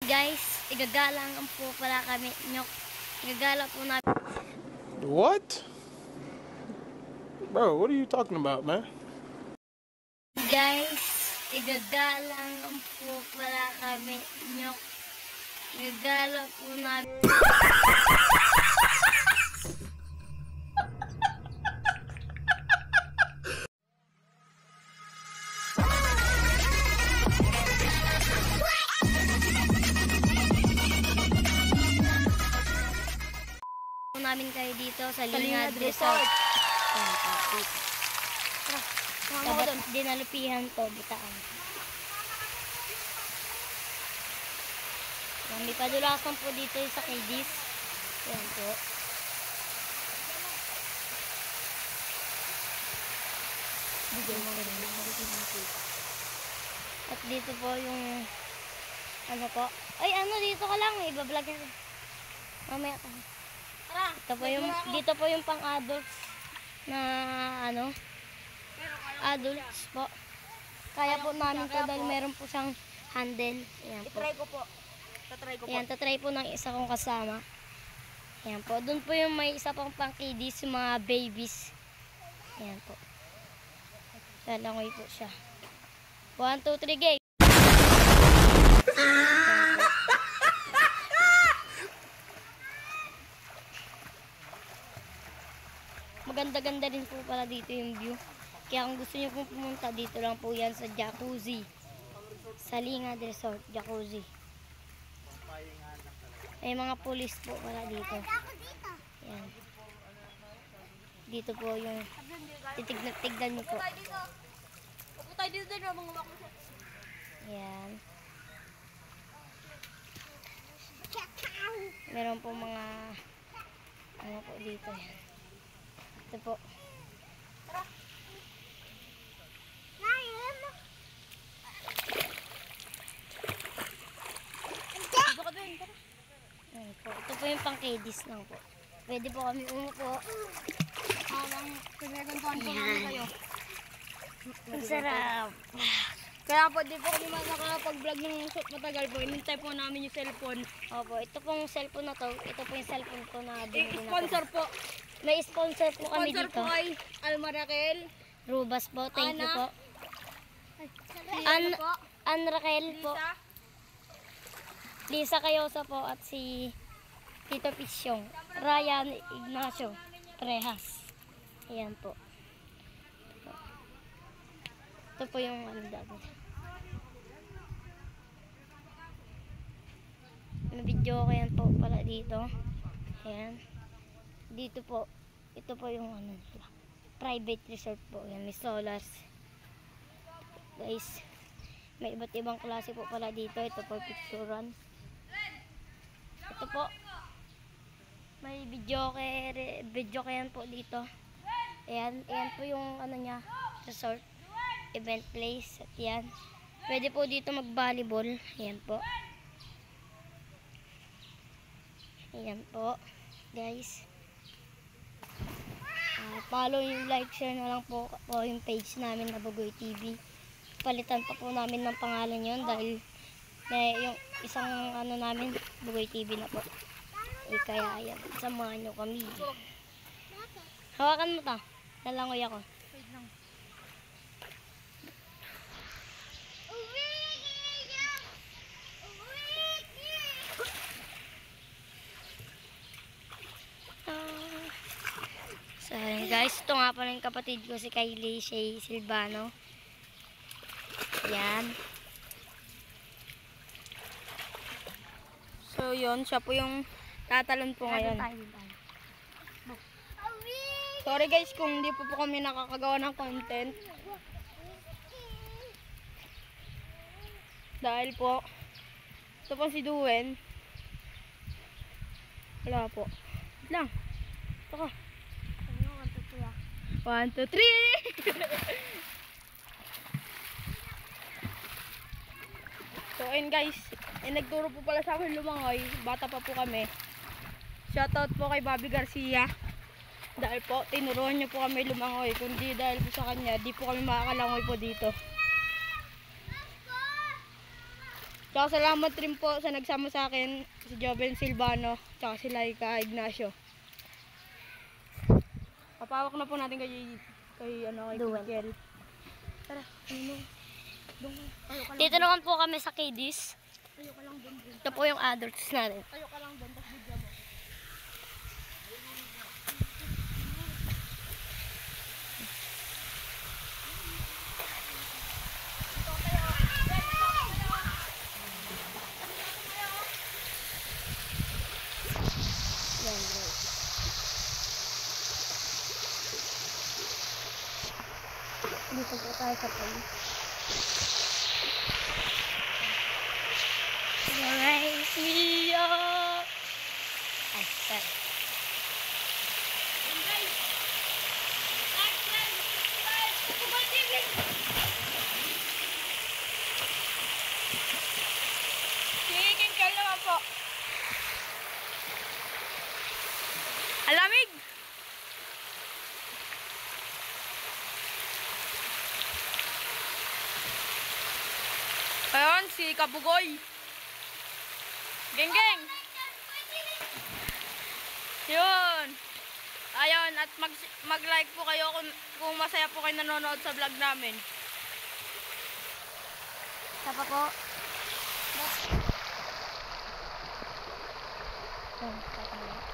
guys, igagalang po pala kami nyok. Igagala po namin. What? Bro, what are you talking about, man? Guys, igagalang po pala kami nyok. Igagala po namin. Namin kayo dito sa Lingad Resort. Dapat dinalupihan to, bitaan. May padulasan po dito sa Kidis. Yan po. At dito po yung ano po. Ay, ano, dito ka lang. Ibablog yan. Mamaya ka. Dito po yung pang-adults na ano, adults po. Kaya po namin to dahil meron po siyang handle. Ayan po. I-try ko po. Tatry ko po. Ayan, tatry po ng isa kong kasama. Ayan po. Doon po yung may isa pang pang-kiddies, yung mga babies. Ayan po. Lalangoy po siya. 1, 2, 3, game! Maganda-ganda rin po pala dito yung view. Kaya kung gusto nyo pong pumunta, dito lang po yan sa Jacuzzi. Sa Lingad Resort, Jacuzzi. May mga pulis po pala dito. Yan. Dito po yung titignan nyo po. Upo tayo dito din mga baklo. Yan. Meron po mga ano po dito. Yan. Ito po. Ayan po. Ito po yung pang-kiddies lang po. Pwede po kami umupo. Habang pinagantuhan po namin kayo. Ang sarap. Kaya po, di po kami makakapag-vlog ng matagal po. Inintay po namin yung cellphone. Opo, ito pong cellphone na to. Ito po yung cellphone ko na binili na Sponsor to. po. May sponsor po kami Sponsor dito. po ay Almarakel. Rubas po. Thank you Ana. po. Po. Ann Raquel po. Lisa. Lisa Cayosa po at si Tito Pisyong. Ryan Ignacio Prehas. Ayan po. Ito po yung ano dati. May video ko yan po pala dito. Ayan. Dito po. Ito po yung ano nila. Private resort po. Ayan. May solars. Guys. May iba't ibang klase po pala dito. Ito po picturean. Ito po. May video yan po dito. Ayan. Ayan po yung ano niya. Resort. Event place. At yan. Pwede po dito mag-volleyball. Ayan po. Ayan po. Guys. Follow yung like, share na lang po yung page namin na Bugoy TV. Palitan pa po namin ng pangalan yun dahil yung isang ano namin, Bugoy TV na po. Kaya ayan, samahan nyo kami. Hawakan mo ta. Lalangoy ako. Wait lang. So guys, ito nga pala yung kapatid ko si Kylie Shay Silvano. Yan. So yun, siya po yung tatalon po ngayon. Sorry guys kung hindi po kami nakakagawa ng content. Dahil po, ito po si Duen. Wala po. Wait lang. Ito ka. 1, 2, 3! So ayun guys, nagturo po pala sa akin lumangoy. Bata pa po kami. Shoutout po kay Bobby Garcia. Dahil po, tinuruan niyo po kami lumangoy. Kundi dahil po sa kanya, di po kami makakalangoy po dito. Tsaka salamat rin po sa nagsama sa akin, si Joven Silvano, tsaka si Laika Ignacio. Papawak na po natin kay Duwel. Kikiel. Tara, doon. Dito naman po kami sa Kiddies. Tayo ka lang doon. Ito po yung adults natin. Tayo ka lang doon, tapos video mo. Yan, guys. Dito po tayo sa pool. Raise me up. Ay, sorry. Sige, Kikiel naman po. Alamig! Ayun, si Kabugoy. Geng, geng! Yun. Ayun, at mag-like po kayo kung masaya po kayo nanonood sa vlog namin. Isa pa po. Yan, tatanggalin.